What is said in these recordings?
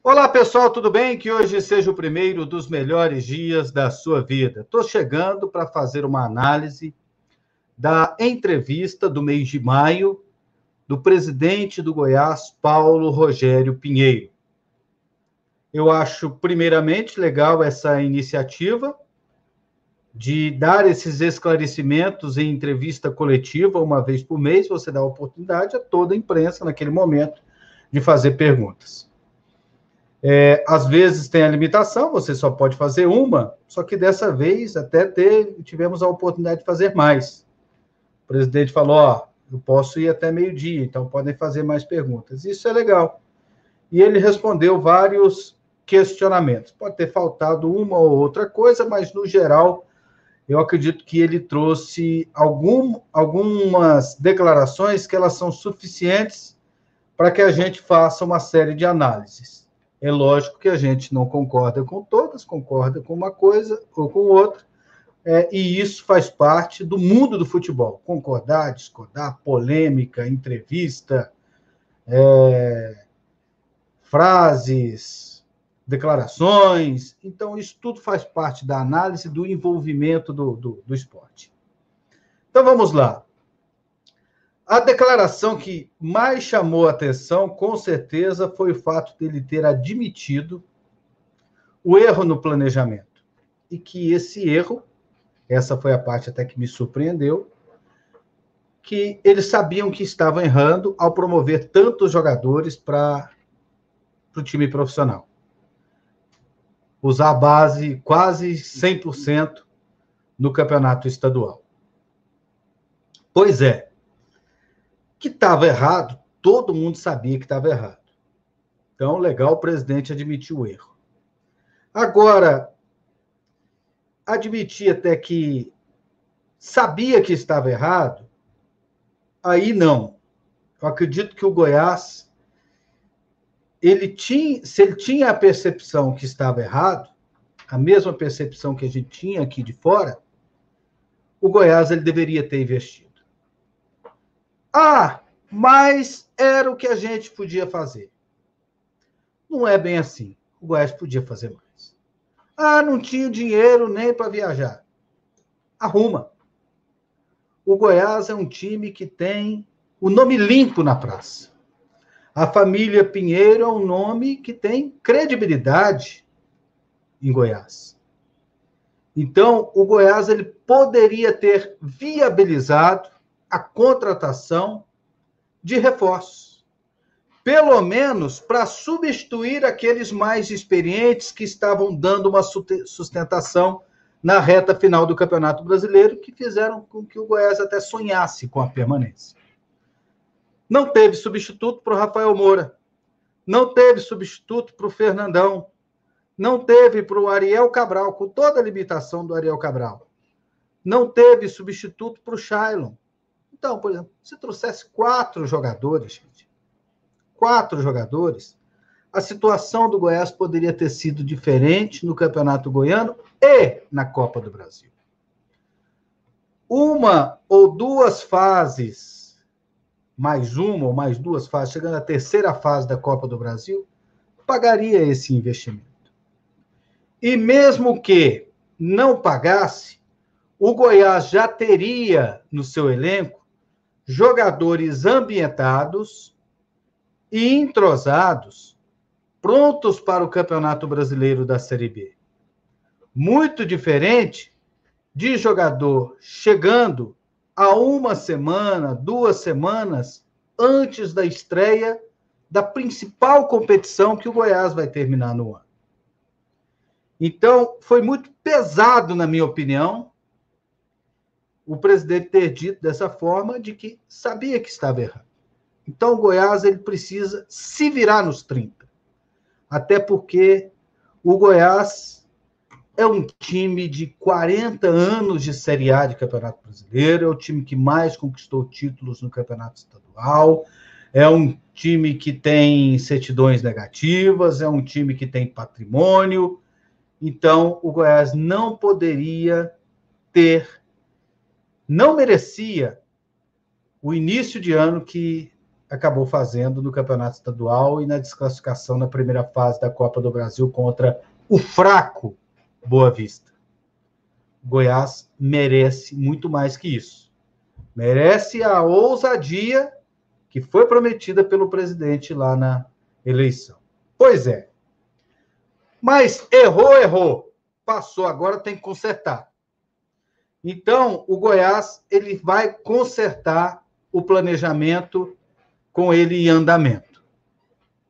Olá, pessoal, tudo bem? Que hoje seja o primeiro dos melhores dias da sua vida. Estou chegando para fazer uma análise da entrevista do mês de maio do presidente do Goiás, Paulo Rogério Pinheiro. Eu acho, primeiramente, legal essa iniciativa de dar esses esclarecimentos em entrevista coletiva, uma vez por mês. Você dá a oportunidade a toda a imprensa, naquele momento, de fazer perguntas. Às vezes tem a limitação, você só pode fazer uma, só que dessa vez até tivemos a oportunidade de fazer mais. O presidente falou, eu posso ir até meio-dia, então podem fazer mais perguntas. Isso é legal. E ele respondeu vários questionamentos. Pode ter faltado uma ou outra coisa, mas, no geral, eu acredito que ele trouxe algumas declarações que elas são suficientes para que a gente faça uma série de análises. É lógico que a gente não concorda com todas, concorda com uma coisa ou com outra, e isso faz parte do mundo do futebol. Concordar, discordar, polêmica, entrevista, frases, declarações. Então, isso tudo faz parte da análise do envolvimento do esporte. Então, vamos lá. A declaração que mais chamou a atenção, com certeza, foi o fato dele ter admitido o erro no planejamento. E que esse erro, essa foi a parte até que me surpreendeu, que eles sabiam que estavam errando ao promover tantos jogadores para o time profissional. Usar a base quase 100% no campeonato estadual. Pois é, que estava errado, todo mundo sabia que estava errado. Então, legal, o presidente admitiu o erro. Agora, admitir até que sabia que estava errado, aí não. Eu acredito que o Goiás, se ele tinha a percepção que estava errado, a mesma percepção que a gente tinha aqui de fora, o Goiás ele deveria ter investido. Mas era o que a gente podia fazer. Não é bem assim. O Goiás podia fazer mais. Não tinha dinheiro nem para viajar. Arruma. O Goiás é um time que tem o nome limpo na praça. A família Pinheiro é um nome que tem credibilidade em Goiás. Então, o Goiás ele poderia ter viabilizado a contratação de reforços, pelo menos para substituir aqueles mais experientes que estavam dando uma sustentação na reta final do Campeonato Brasileiro, que fizeram com que o Goiás até sonhasse com a permanência. Não teve substituto para o Rafael Moura, não teve substituto para o Fernandão, não teve para o Ariel Cabral, com toda a limitação do Ariel Cabral, não teve substituto para o Shailon. Então, por exemplo, se trouxesse 4 jogadores, gente, 4 jogadores, a situação do Goiás poderia ter sido diferente no Campeonato Goiano e na Copa do Brasil. Uma ou duas fases, mais uma ou mais duas fases, chegando à terceira fase da Copa do Brasil, pagaria esse investimento. E mesmo que não pagasse, o Goiás já teria no seu elenco jogadores ambientados e entrosados, prontos para o Campeonato Brasileiro da Série B. Muito diferente de jogador chegando a uma semana, 2 semanas antes da estreia da principal competição que o Goiás vai terminar no ano. Então, foi muito pesado, na minha opinião, o presidente ter dito dessa forma, de que sabia que estava errado. Então, o Goiás ele precisa se virar nos 30. Até porque o Goiás é um time de 40 anos de Série A de Campeonato Brasileiro, é o time que mais conquistou títulos no Campeonato Estadual, é um time que tem certidões negativas, é um time que tem patrimônio. Então, o Goiás não poderia não merecia o início de ano que acabou fazendo no Campeonato Estadual e na desclassificação na primeira fase da Copa do Brasil contra o fraco Boa Vista. O Goiás merece muito mais que isso. Merece a ousadia que foi prometida pelo presidente lá na eleição. Pois é. Mas errou. Passou, agora tem que consertar. Então, o Goiás ele vai consertar o planejamento com ele em andamento.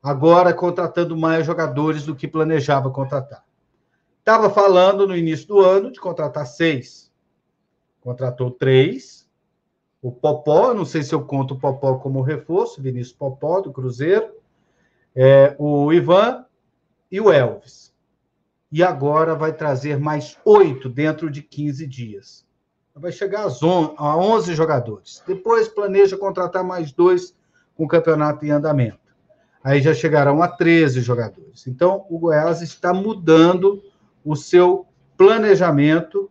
Agora, contratando mais jogadores do que planejava contratar. Estava falando no início do ano de contratar 6. Contratou 3. O Popó, não sei se eu conto o Popó como reforço, Vinícius Popó, do Cruzeiro, o Ivan e o Elvis. E agora vai trazer mais 8 dentro de 15 dias. Vai chegar a 11 jogadores. Depois planeja contratar mais 2 com o campeonato em andamento. Aí já chegarão a 13 jogadores. Então, o Goiás está mudando o seu planejamento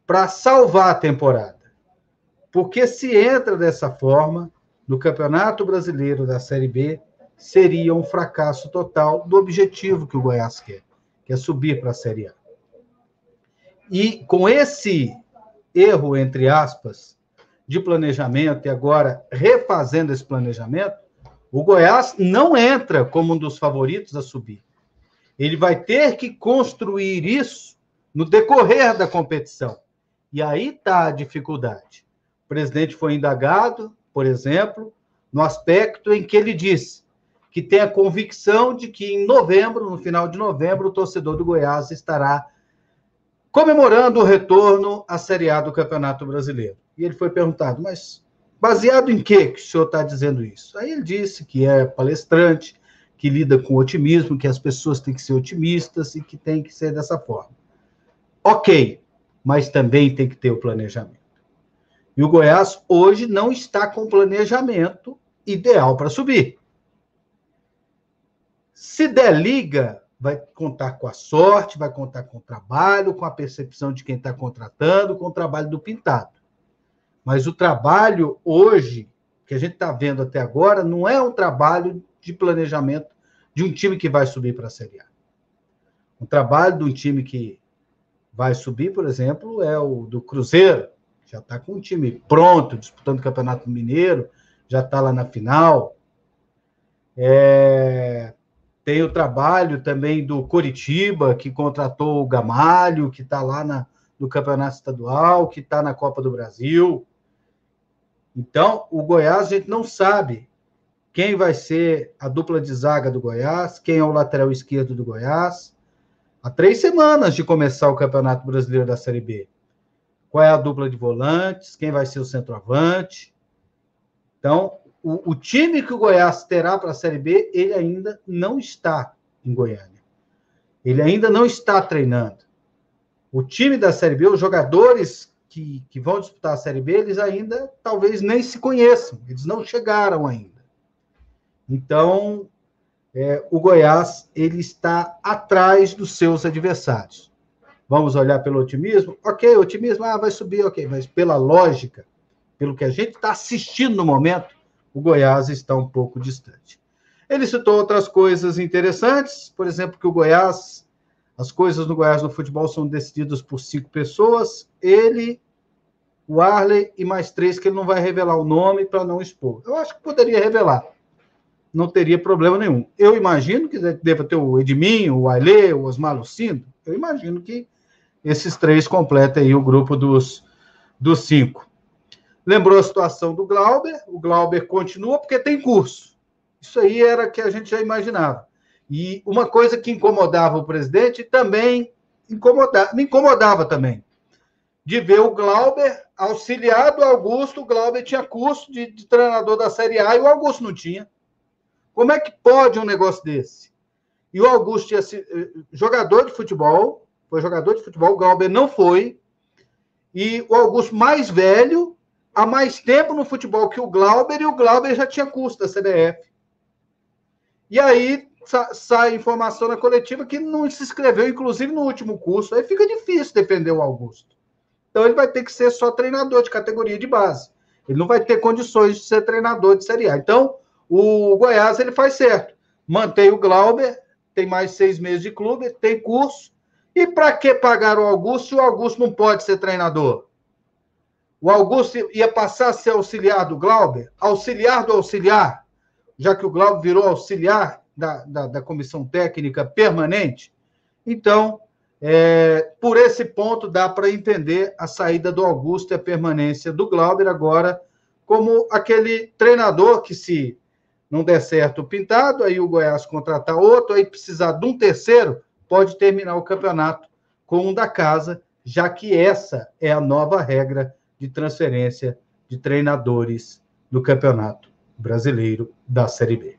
para salvar a temporada. Porque se entra dessa forma, no Campeonato Brasileiro da Série B, seria um fracasso total do objetivo que o Goiás quer, que é subir para a Série A. E com esse erro, entre aspas, de planejamento, e agora refazendo esse planejamento, o Goiás não entra como um dos favoritos a subir. Ele vai ter que construir isso no decorrer da competição. E aí está a dificuldade. O presidente foi indagado, por exemplo, no aspecto em que ele disse que tem a convicção de que em novembro, no final de novembro, o torcedor do Goiás estará comemorando o retorno à Série A do Campeonato Brasileiro. E ele foi perguntado, mas baseado em que o senhor está dizendo isso? Aí ele disse que é palestrante, que lida com otimismo, que as pessoas têm que ser otimistas e que tem que ser dessa forma. Ok, mas também tem que ter o planejamento. E o Goiás hoje não está com planejamento ideal para subir. Se der liga, vai contar com a sorte, vai contar com o trabalho, com a percepção de quem está contratando, com o trabalho do pintado. Mas o trabalho hoje, que a gente está vendo até agora, não é um trabalho de planejamento de um time que vai subir para a Série A. O trabalho de um time que vai subir, por exemplo, é o do Cruzeiro, já está com um time pronto, disputando o Campeonato Mineiro, já está lá na final. Tem o trabalho também do Coritiba, que contratou o Gamalho, que está lá no Campeonato Estadual, que está na Copa do Brasil. Então, o Goiás, a gente não sabe quem vai ser a dupla de zaga do Goiás, quem é o lateral esquerdo do Goiás. Há 3 semanas de começar o Campeonato Brasileiro da Série B. Qual é a dupla de volantes, quem vai ser o centroavante. Então, o time que o Goiás terá para a Série B, ele ainda não está em Goiânia. Ele ainda não está treinando. O time da Série B, os jogadores que vão disputar a Série B, eles ainda talvez nem se conheçam. Eles não chegaram ainda. Então, o Goiás ele está atrás dos seus adversários. Vamos olhar pelo otimismo? Ok, otimismo, vai subir, ok. Mas pela lógica, pelo que a gente está assistindo no momento, o Goiás está um pouco distante. Ele citou outras coisas interessantes, por exemplo, que as coisas no Goiás no futebol são decididas por 5 pessoas, ele, o Arley e mais 3 que ele não vai revelar o nome para não expor. Eu acho que poderia revelar, não teria problema nenhum. Eu imagino que deva ter o Edminho, o Ailê, o Osmar Lucindo, eu imagino que esses 3 completem aí o grupo dos 5. Lembrou a situação do Glauber, o Glauber continua porque tem curso. Isso aí era que a gente já imaginava. E uma coisa que incomodava o presidente também me incomodava também, de ver o Glauber auxiliado ao Augusto. O Glauber tinha curso de treinador da Série A e o Augusto não tinha. Como é que pode um negócio desse? E o Augusto tinha jogador de futebol, foi jogador de futebol, o Glauber não foi, e o Augusto mais velho, há mais tempo no futebol que o Glauber, e o Glauber já tinha curso da CBF. E aí sai informação na coletiva que não se inscreveu, inclusive, no último curso. Aí fica difícil defender o Augusto. Então ele vai ter que ser só treinador de categoria de base. Ele não vai ter condições de ser treinador de Série A. Então, O Goiás ele faz certo. Mantém o Glauber, tem mais 6 meses de clube, tem curso. E para que pagar o Augusto se o Augusto não pode ser treinador? O Augusto ia passar a ser auxiliar do Glauber? Auxiliar do auxiliar? Já que o Glauber virou auxiliar da comissão técnica permanente? Então, por esse ponto, dá para entender a saída do Augusto e a permanência do Glauber agora como aquele treinador que, se não der certo o Pintado, aí o Goiás contratar outro, aí precisar de um terceiro, pode terminar o campeonato com um da casa, já que essa é a nova regra de transferência de treinadores do Campeonato Brasileiro da Série B.